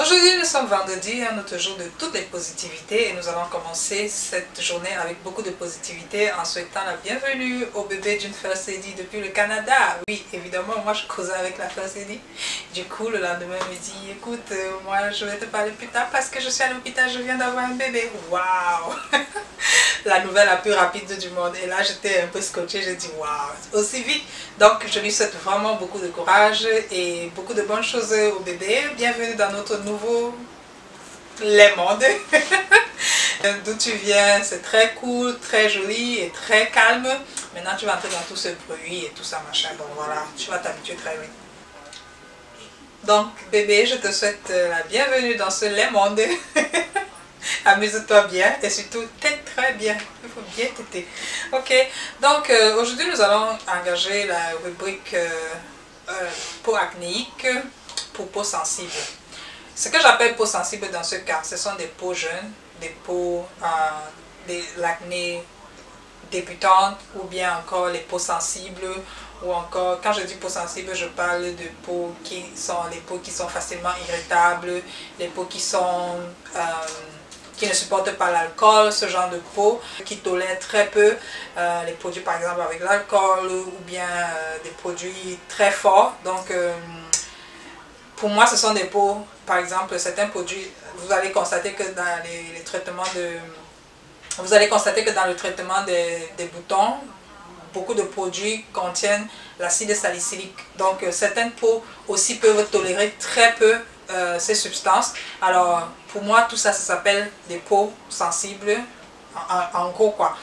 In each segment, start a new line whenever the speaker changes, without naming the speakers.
Aujourd'hui, nous sommes vendredi, un autre jour de toutes les positivités et nous allons commencer cette journée avec beaucoup de positivité en souhaitant la bienvenue au bébé d'une First Lady depuis le Canada. Oui, évidemment, moi je causais avec la First Lady. Du coup, le lendemain, elle me dit, écoute, moi je vais te parler plus tard parce que je suis à l'hôpital, je viens d'avoir un bébé. Waouh! La nouvelle la plus rapide du monde. Et là, j'étais un peu scotchée, j'ai dit, waouh, aussi vite. Donc, je lui souhaite vraiment beaucoup de courage et beaucoup de bonnes choses au bébé. Bienvenue dans notre nouveau les mondes. D'où tu viens, c'est très cool, très joli et très calme. Maintenant, tu vas entrer dans tout ce bruit et tout ça, machin. Donc voilà, tu vas t'habituer très vite. Donc, bébé, je te souhaite la bienvenue dans ce les mondes. Amuse-toi bien et surtout t'aides très bien. Il faut bien t'aider. Ok, donc aujourd'hui nous allons engager la rubrique peau acnéique pour peau sensible. Ce que j'appelle peau sensible dans ce cas, ce sont des peaux jeunes, des peaux de l'acné débutante ou bien encore les peaux sensibles. Ou encore, quand je dis peau sensible, je parle de peaux qui sont les peaux qui sont facilement irritables, les peaux qui sont qui ne supportent pas l'alcool, ce genre de peau, qui tolèrent très peu les produits par exemple avec l'alcool ou bien des produits très forts. Donc pour moi ce sont des peaux, par exemple certains produits, vous allez constater que dans les traitements de... Vous allez constater que dans le traitement des boutons, beaucoup de produits contiennent l'acide salicylique. Donc certaines peaux aussi peuvent tolérer très peu ces substances. Alors pour moi tout ça, ça s'appelle des peaux sensibles en gros quoi.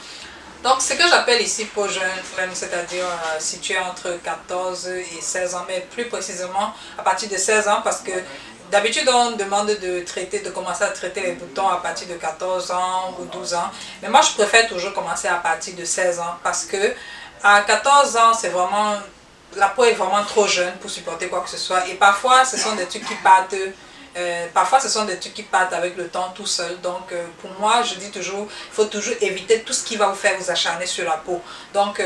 Donc ce que j'appelle ici peau jeune, c'est-à-dire située entre 14 et 16 ans, mais plus précisément à partir de 16 ans parce que d'habitude on demande de commencer à traiter les boutons à partir de 14 ans ou 12 ans. Mais moi je préfère toujours commencer à partir de 16 ans parce que à 14 ans c'est vraiment... La peau est vraiment trop jeune pour supporter quoi que ce soit et parfois ce sont des trucs qui partent avec le temps tout seul. Donc pour moi je dis toujours, il faut toujours éviter tout ce qui va vous faire vous acharner sur la peau. Donc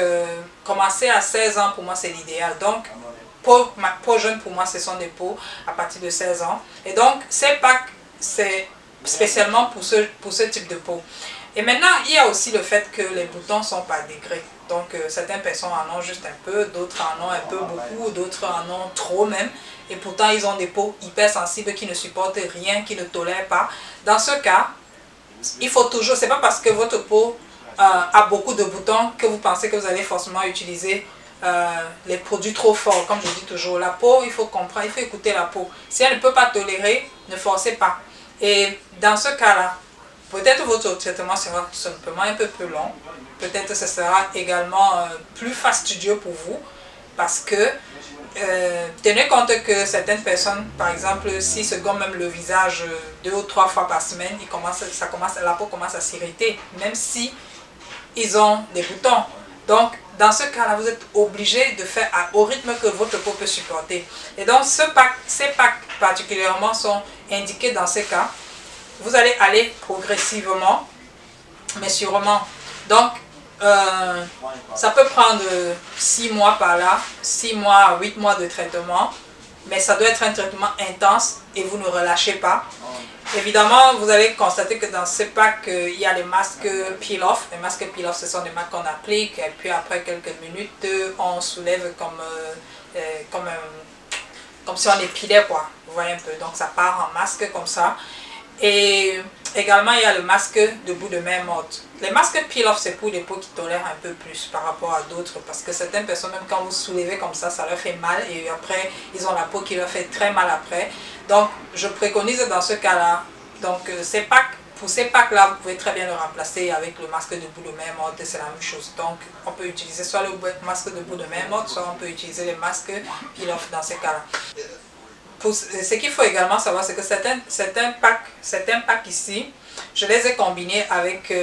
commencer à 16 ans pour moi c'est l'idéal. Donc peau jeune pour moi ce sont des peaux à partir de 16 ans. Et donc ces packs c'est spécialement pour ce type de peau. Et maintenant, il y a aussi le fait que les boutons sont par degrés. Donc, certaines personnes en ont juste un peu, d'autres en ont un peu beaucoup, d'autres en ont trop même. Et pourtant, ils ont des peaux hypersensibles qui ne supportent rien, qui ne tolèrent pas. Dans ce cas, il faut toujours, c'est pas parce que votre peau a beaucoup de boutons que vous pensez que vous allez forcément utiliser les produits trop forts. Comme je dis toujours, la peau, il faut comprendre, il faut écouter la peau. Si elle ne peut pas tolérer, ne forcez pas. Et dans ce cas-là, peut-être votre traitement sera simplement un peu plus long. Peut-être ce sera également plus fastidieux pour vous. Parce que tenez compte que certaines personnes, par exemple, s'ils se gomment même le visage 2 ou 3 fois par semaine, la peau commence à s'irriter. Même si ils ont des boutons. Donc, dans ce cas-là, vous êtes obligé de faire au rythme que votre peau peut supporter. Et donc, ces packs particulièrement sont indiqués dans ces cas. Vous allez aller progressivement, mais sûrement. Donc, ça peut prendre 6 mois par là, 6 mois à 8 mois de traitement. Mais ça doit être un traitement intense et vous ne relâchez pas. Évidemment, vous allez constater que dans ces packs, il y a les masques peel-off. Les masques peel-off, ce sont des masques qu'on applique et puis après quelques minutes, on soulève comme si on épilait quoi. Vous voyez un peu, donc ça part en masque comme ça. Et également, il y a le masque de bout de même mode. Les masques peel-off, c'est pour des peaux qui tolèrent un peu plus par rapport à d'autres. Parce que certaines personnes, même quand vous soulevez comme ça leur fait mal. Et après, ils ont la peau qui leur fait très mal après. Donc, je préconise dans ce cas-là. Donc, pour ces packs-là, vous pouvez très bien le remplacer avec le masque de bout de même mode. C'est la même chose. Donc, on peut utiliser soit le masque de bout de même mode, soit on peut utiliser les masques peel-off dans ces cas-là. Ce qu'il faut également savoir, c'est que certains packs ici, je les ai combinés avec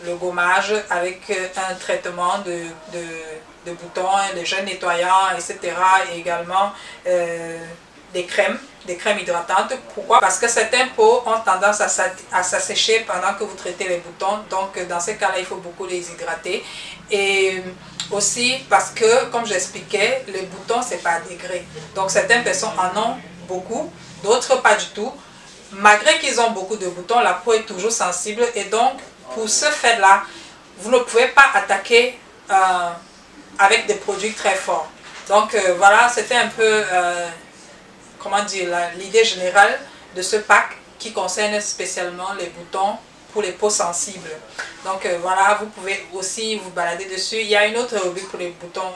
le gommage, avec un traitement de boutons, des gels nettoyants, etc. Et également des crèmes hydratantes. Pourquoi? Parce que certaines peaux ont tendance à s'assécher pendant que vous traitez les boutons. Donc dans ces cas-là, il faut beaucoup les hydrater. Et aussi parce que, comme j'expliquais, les boutons, c'est par degré. Donc certaines personnes en ont beaucoup, d'autres pas du tout. malgré qu'ils ont beaucoup de boutons, la peau est toujours sensible et donc pour ce fait-là, vous ne pouvez pas attaquer avec des produits très forts. Donc voilà, c'était un peu, comment dire, l'idée générale de ce pack qui concerne spécialement les boutons pour les peaux sensibles. Donc voilà, vous pouvez aussi vous balader dessus. Il y a une autre rubrique pour les boutons,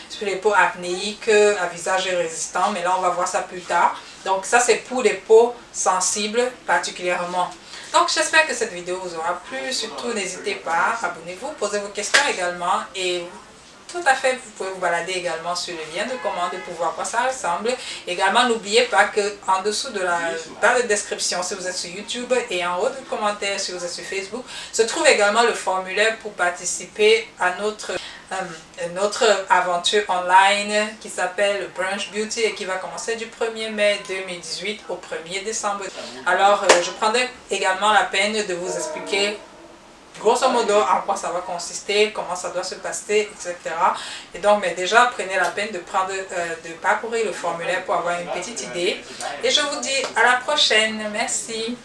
sur les peaux acnéiques, à visage résistant, mais là on va voir ça plus tard. Donc ça c'est pour les peaux sensibles particulièrement. Donc j'espère que cette vidéo vous aura plu. Surtout n'hésitez pas, abonnez-vous, posez vos questions également et tout à fait, vous pouvez vous balader également sur le lien de commande pour voir quoi ça ressemble. Également, n'oubliez pas que en dessous de la barre de description, si vous êtes sur YouTube, et en haut de commentaires, si vous êtes sur Facebook, se trouve également le formulaire pour participer à notre aventure online qui s'appelle Brunch Beauty et qui va commencer du 1er mai 2018 au 1er décembre. Alors, je prendrai également la peine de vous expliquer grosso modo en quoi ça va consister, comment ça doit se passer, etc. Et donc, mais déjà, prenez la peine de parcourir le formulaire pour avoir une petite idée. Et je vous dis à la prochaine. Merci.